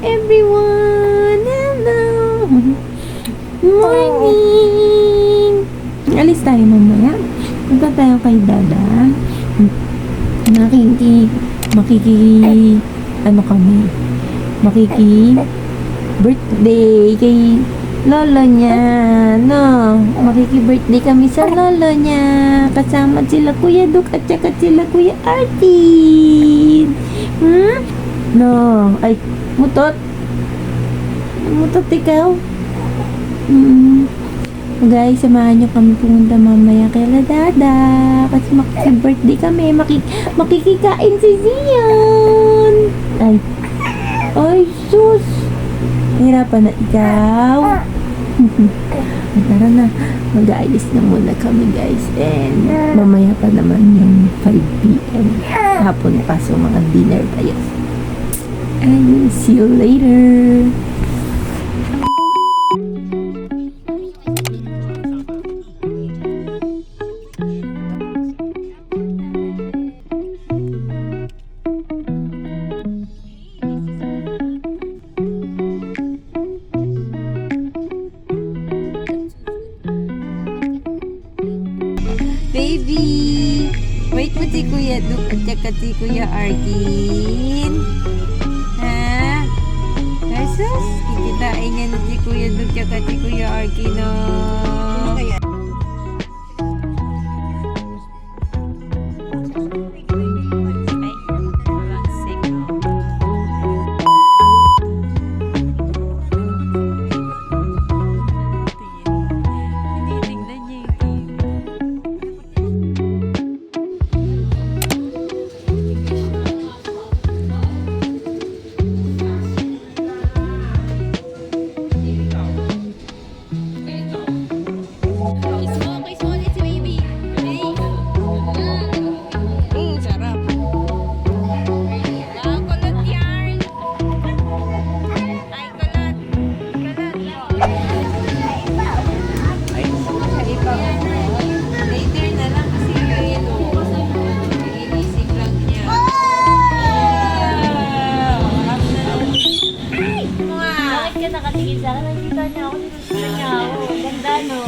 everyone! Hello! Morning! Alis tayo mamaya. Punta tayo kay Dada. Birthday kay lolo niya, no? Makiki-birthday kami sa lolo niya. Kasama sila Kuya Duk at saka sila Kuya Artin. No. Ay, mutot. Mutot ikaw. Guys, samahan nyo kami pumunta mamaya kay Dada. Kasi makiki-birthday kami. Makikikain si Zion. Ay, sus. Hirapan na ikaw. Tara na. Mag-aalis na muna kami, guys. And mamaya pa naman yung 5 p.m. Hapon pa. So, mga dinner tayo. And see you later. Baby! Wait mo si Kuya Duk at saka si Kuya Arkin. Ha? Jesus? Kikitain niya na si Kuya Duk at saka si Kuya Arkin, no? Nakatingin sa akin, nakikita niya ako, nilusunan niya ako. Ganda, no?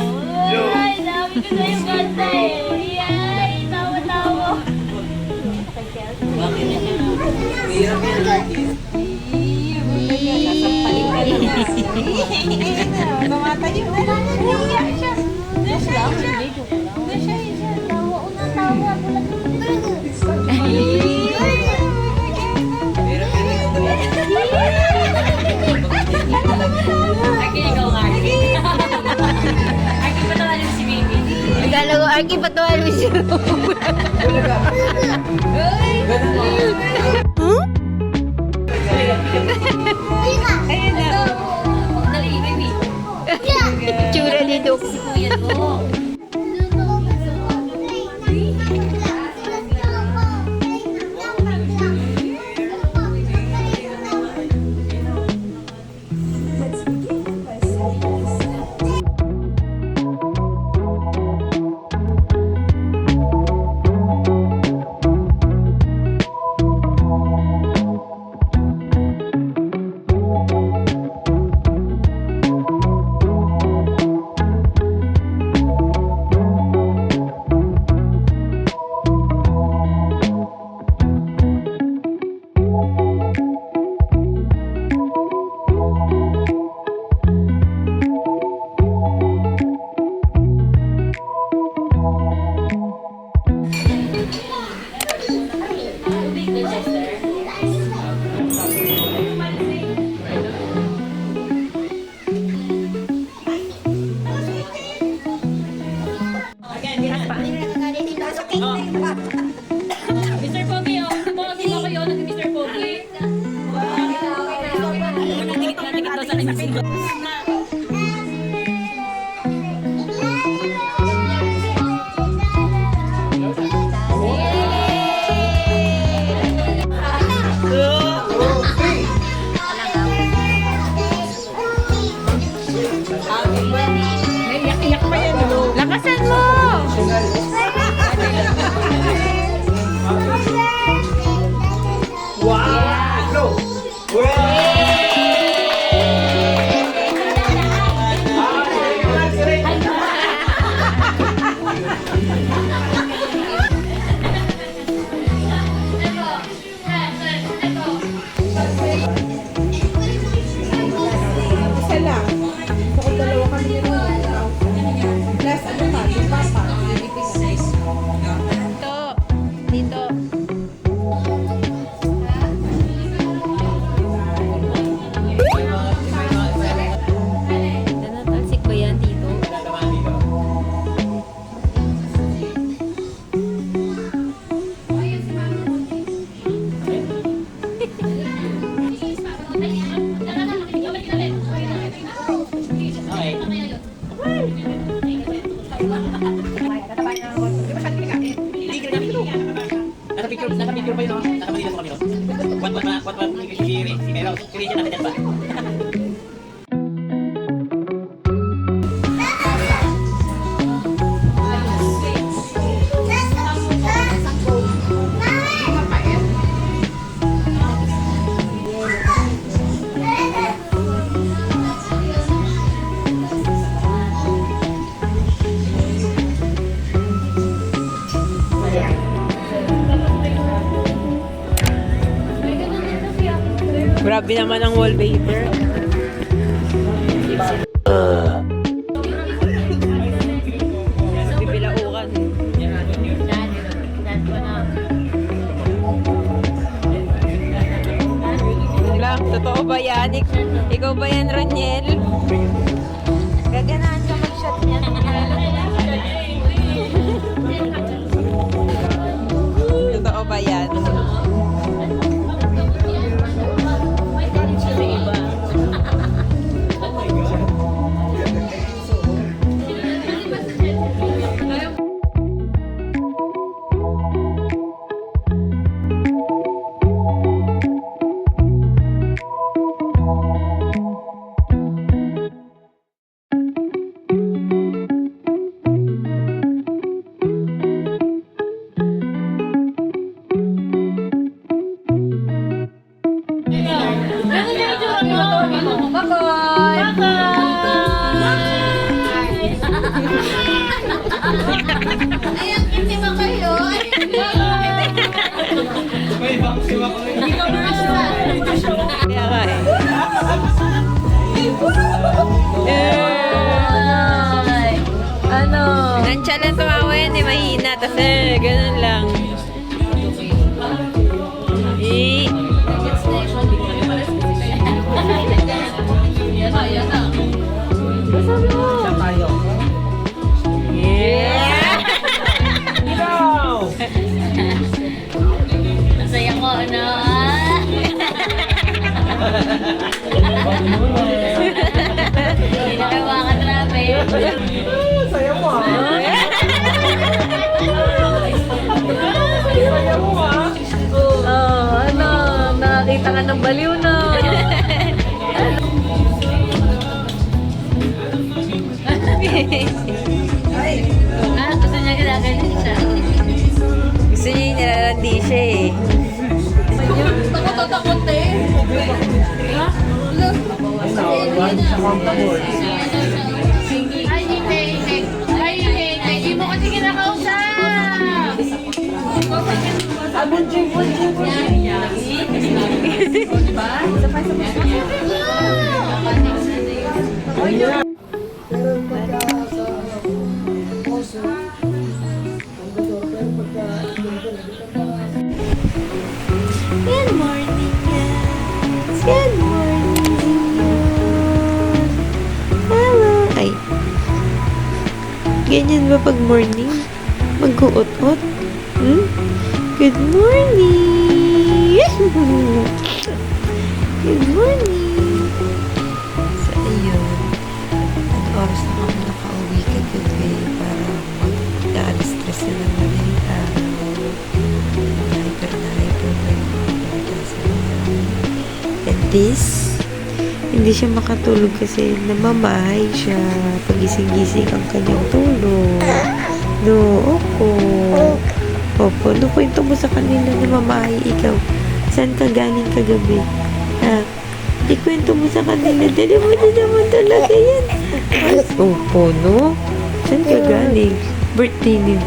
Ay, dami ko na yung ganda eh. Ay, tawa-tawa. Bakit na niya? Hirap yan, Arkin. Sasampalin ka lang. Tumatay yung ano. Hiya siya. Nasya siya. Tawa, unang tawa. Akala ko, Arky, patawalan siya. Ayun na. Dali, baby. Tsura ni Duk. Si Kuya Duk. Mr. Pogi, oh. Pogi mo kayo, Mr. Pogi. Nagdikit daw sa akin. Lakasan mo! Isa lang. So, kung dalawa kami ni Luna, plus ano pa, yung papa, ibibigay. Dito. Talsik ba yan dito? Nasa picture pa yun, no? Nasa Manila po kami, no? What, si Meron, si Richard nakadyan pa. Grabe naman ang wallpaper. Bibilaukan. Lang, totoo ba yan? Ikaw ba yan, Roniel? Gaganahan ka mag-shot niya. Totoo ba yan? Kaya nga eh. Ano? Nansya lang tumawa yan eh, mahina. Tapos ganun lang. Eh. Yeah! Masaya ko, ano? Hindi na kayo makatrabe. Saya mo ah. Oh, ano? Nakakita ka ng baliw na. Gusto niya ginagalit siya. Gusto niya yung nilalandi siya eh. Takot eh. Ay, hindi mo kasi kinakausap. Bunjing. Good morning, guys. Good morning. Hello. Ay. Ganyan ba pag morning? Mag-uot-ut? Good morning. Good morning. So, ayun. At oras na kami nakauwi kagabi para mag-alas-stress na ng madaling araw. Hyper na yung mga bata sa bahay. And this, hindi siya makatulog kasi namamahay siya. Pagising-gising ang kanyang tulog. No, opo. Opo, ano kwento mo sa kanila namamahay ikaw? Saan ka galing kagabi? Ha? Ikwento mo sa kanila. Dali mo din naman talaga yan. Ay, opo, no? Saan ka galing? Birthday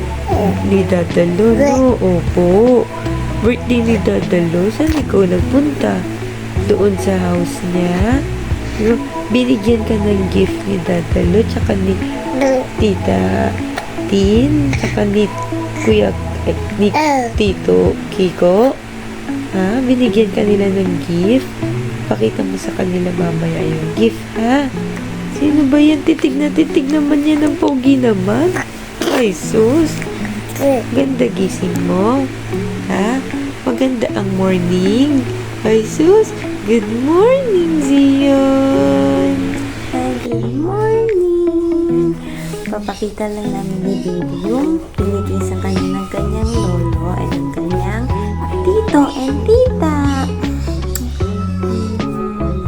ni Dadalo, no? Opo. Birthday ni Dadalo. Saan ikaw nagpunta? Doon sa house niya? No? Binigyan ka ng gift ni Dadalo, tsaka ni Tita Tin, tsaka ni ni Tito Kiko. Ha? Binigyan ka nila ng gift? Pakita mo sa kanila mamaya yung gift, ha? Sino ba yan? Titig naman yan ng pogi naman. Ay, sus. Ganda gising mo. Ha? Maganda ang morning. Ay, sus. Good morning, Zion. Good morning! Papakita lang namin ni Baby yung kinikis ang kanya ng kanyang lolo at ng kanyang tito and tita.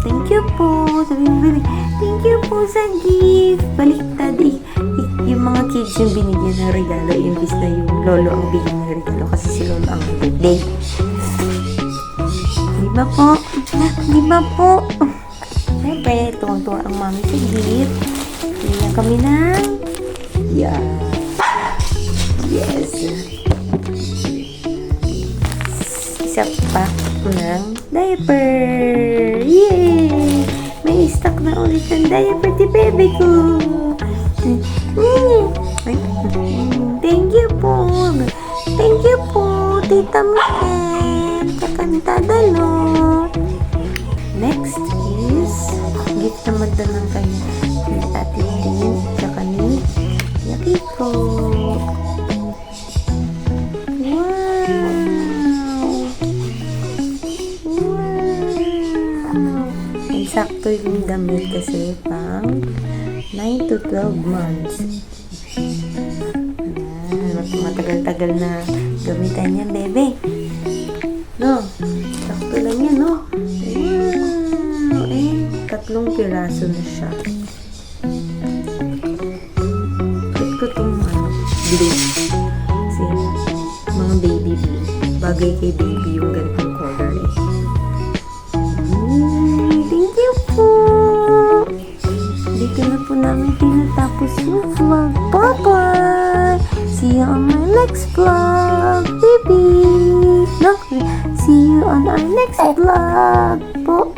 Thank you po. Sabi mo, Baby, thank you po sa gift. Baliktad eh. Yung mga kids yung binigyan ng regalo, imbis na yung lolo ang bigyan ng regalo kasi si lolo ang birthday. Di ba po? Di ba po? Siyempre, tuwang-tuwa ang mami sa gift. Bigyan kami ng yes. Isa pa ng diaper. Yay! May stock na ulit ng diaper ti bebe ko. Thank you po. Thank you po, Tita Miel. Kakanta dalo. Next is gift naman doon ng kanya ni Ate Tin tsaka ni Yakiko. Wow! Sakto yung damit kasi pang 9 to 12 months. Matagal-tagal na gamitan yan, bebe. No? Sakto lang yan, no? Wow! 3 piraso na siya. Bakit ko itong blue? Kasi mga baby blue. Bagay kay baby yung ganitong color eh. Thank you po! Dito na po namin tinatapos yung vlog. Bye-bye! See you on my next vlog, baby! No? See you on our next vlog po!